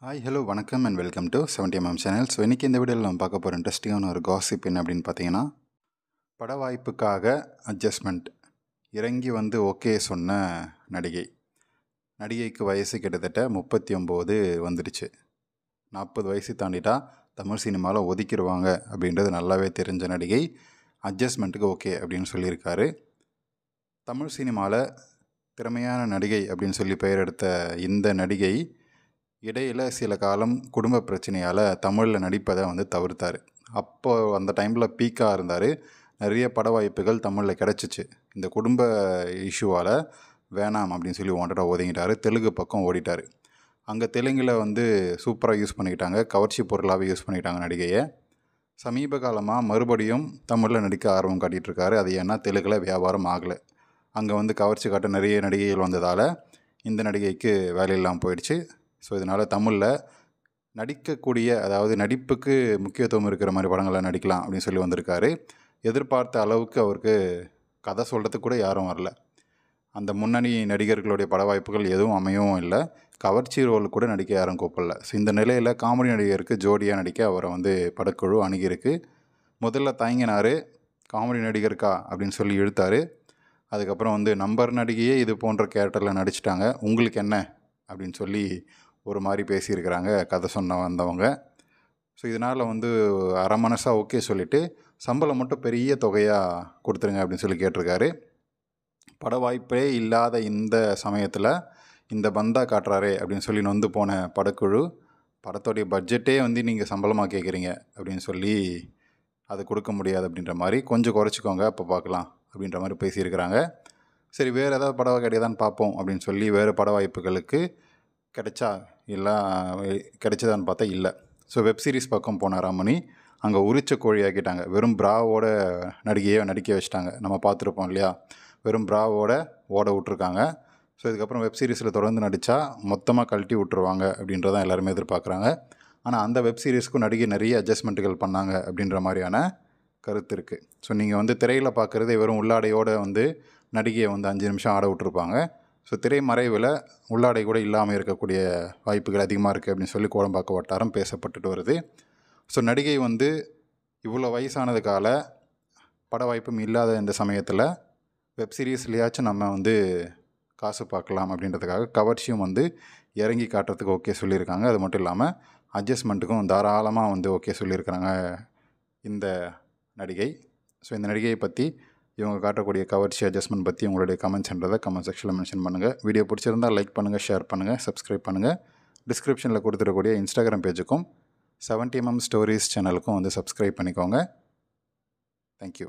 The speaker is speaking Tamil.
ஹாய் ஹலோ வணக்கம் and welcome to 70mm channel. So இன்றைக்கி இந்த வீடியோவில் நம்ம பார்க்க போகிற இன்ட்ரெஸ்டிங்கான ஒரு காசிப் என்ன அப்படின்னு பார்த்தீங்கன்னா, பட வாய்ப்புக்காக அட்ஜஸ்ட்மெண்ட் இறங்கி வந்து ஓகே சொன்ன நடிகை. நடிகைக்கு வயசு கிட்டத்தட்ட 39 வந்துடுச்சு. 40 வயசு தாண்டிட்டா தமிழ் சினிமாவில் ஒதுக்கிடுவாங்க அப்படின்றது நல்லாவே தெரிஞ்ச நடிகை அட்ஜஸ்ட்மெண்ட்டுக்கு ஓகே அப்படின்னு சொல்லியிருக்காரு. தமிழ் சினிமாவில் திறமையான நடிகை அப்படின்னு சொல்லி பெயர் எடுத்த இந்த நடிகை இடையில் சில காலம் குடும்ப பிரச்சனையால் தமிழில் நடிப்பதை வந்து தவிர்த்தார். அப்போது அந்த டைமில் பீக்காக இருந்தார். நிறைய பட வாய்ப்புகள் தமிழில் கிடச்சிச்சு. இந்த குடும்ப இஷ்யூவால் வேணாம் அப்படின்னு சொல்லி வாண்டடாக ஒதுங்கிட்டார். தெலுங்கு பக்கம் ஓடிட்டார். அங்கே தெலுங்கில் வந்து சூப்பராக யூஸ் பண்ணிக்கிட்டாங்க. கவர்ச்சி பொருளாகவே யூஸ் பண்ணிக்கிட்டாங்க நடிகையை. சமீப காலமாக மறுபடியும் தமிழில் நடிக்க ஆர்வம் காட்டிகிட்ருக்காரு. அது ஏன்னா தெலுங்கில் வியாபாரம் ஆகலை. அங்கே வந்து கவர்ச்சி காட்ட நிறைய நடிகைகள் வந்ததால் இந்த நடிகைக்கு வேலை இல்லாமல் போயிடுச்சு. ஸோ இதனால் தமிழில் நடிக்கக்கூடிய, அதாவது நடிப்புக்கு முக்கியத்துவம் இருக்கிற மாதிரி படங்களை நடிக்கலாம் அப்படின்னு சொல்லி வந்திருக்காரு. எதிர்பார்த்த அளவுக்கு அவருக்கு கதை சொல்கிறதுக்கு கூட யாரும் வரல. அந்த முன்னணி நடிகர்களுடைய பட வாய்ப்புகள் எதுவும் அமையவும் இல்லை. கவர்ச்சி ரோல் கூட நடிக்க யாரும் கூப்பிடல. ஸோ இந்த நிலையில் காமெடி நடிகருக்கு ஜோடியாக நடிக்க அவரை வந்து படக்குழு அணுகியிருக்கு. முதல்ல தயங்கினார். காமெடி நடிகருக்கா அப்படின்னு சொல்லி இழுத்தார். அதுக்கப்புறம் வந்து நம்பர் நடிகையே இது போன்ற கேரக்டரில் நடிச்சிட்டாங்க, உங்களுக்கு என்ன அப்படின்னு சொல்லி ஒரு மாதிரி பேசியிருக்கிறாங்க கதை சொன்ன வந்தவங்க. ஸோ இதனால் வந்து அரை மனசாக ஓகே சொல்லிவிட்டு சம்பளம் மட்டும் பெரிய தொகையாக கொடுத்துருங்க அப்படின்னு சொல்லி கேட்டிருக்காரு. பட வாய்ப்பே இல்லாத இந்த சமயத்தில் இந்த பந்தா காட்டுறாரே அப்படின்னு சொல்லி நொந்து போன படக்குழு, படத்தோடைய பட்ஜெட்டே வந்து நீங்கள் சம்பளமாக கேட்குறீங்க அப்படின்னு சொல்லி அது கொடுக்க முடியாது அப்படின்ற மாதிரி, கொஞ்சம் குறைச்சிக்கோங்க அப்போ பார்க்கலாம் அப்படின்ற மாதிரி பேசியிருக்கிறாங்க. சரி, வேறு ஏதாவது படம் கிடையாதான்னு பார்ப்போம் அப்படின்னு சொல்லி வேறு பட வாய்ப்புகளுக்கு கிடைச்சா இல்லை, கிடைச்சதான்னு பார்த்தா இல்லை. ஸோ வெப்சீரிஸ் பக்கம் போன ராமணி அங்கே உரிச்ச கோழி ஆக்கிட்டாங்க. வெறும் பிராவோட நடிகையை நடிக்க வச்சுட்டாங்க. நம்ம பார்த்துருப்போம் இல்லையா, வெறும் பிராவோட ஓட விட்ருக்காங்க. ஸோ இதுக்கப்புறம் வெப்சீரிஸில் தொடர்ந்து நடித்தா மொத்தமாக கழட்டி விட்ருவாங்க அப்படின்றதான் எல்லாருமே எதிர்பார்க்குறாங்க. ஆனால் அந்த வெப்சீரிஸ்க்கும் நடிகை நிறைய அட்ஜஸ்ட்மெண்ட்டுகள் பண்ணாங்க அப்படின்ற மாதிரியான கருத்து இருக்குது. ஸோ நீங்கள் வந்து திரையில் பார்க்குறதே வெறும் உள்ளாடையோடு வந்து நடிகையை வந்து 5 நிமிஷம் ஆட விட்ருப்பாங்க. ஸோ திரை மறைவில் உள்ளாடை கூட இல்லாமல் இருக்கக்கூடிய வாய்ப்புகள் அதிகமாக இருக்குது அப்படின்னு சொல்லி கோடம்பாக்க வட்டாரம் பேசப்பட்டுட்டு வருது. ஸோ நடிகை வந்து இவ்வளோ வயசானதுக்கால பட வாய்ப்பும் இல்லாத இந்த சமயத்தில் வெப்சீரிஸ்லையாச்சும் நம்ம வந்து காசு பார்க்கலாம் அப்படின்றதுக்காக கவர்ச்சியும் வந்து இறங்கி காட்டுறதுக்கு ஓகே சொல்லியிருக்காங்க. அது மட்டும் இல்லாமல் அட்ஜஸ்ட்மெண்ட்டுக்கும் தாராளமாக வந்து ஓகே சொல்லியிருக்கிறாங்க இந்த நடிகை. ஸோ இந்த நடிகையை பற்றி, இவங்க காட்டக்கூடிய கவர்ச்சி அட்ஜஸ்ட்மெண்ட் பற்றி உங்களுடைய கமெண்ட்ஸ்ன்றதை கமெண்ட் செக்ஷனில் மென்ஷன் பண்ணுங்கள். வீடியோ பிடிச்சிருந்தால் லைக் பண்ணுங்கள், ஷேர் பண்ணுங்கள், சப்ஸ்கிரைப் பண்ணுங்கள். டிஸ்கிரிப்ஷனில் கொடுத்துருக்கக்கூடிய இன்ஸ்டாகிராம் பேஜுக்கும் 70mm ஸ்டோரிஸ் சேனலுக்கும் வந்து சப்ஸ்கிரைப் பண்ணிக்கோங்க. தேங்க்யூ.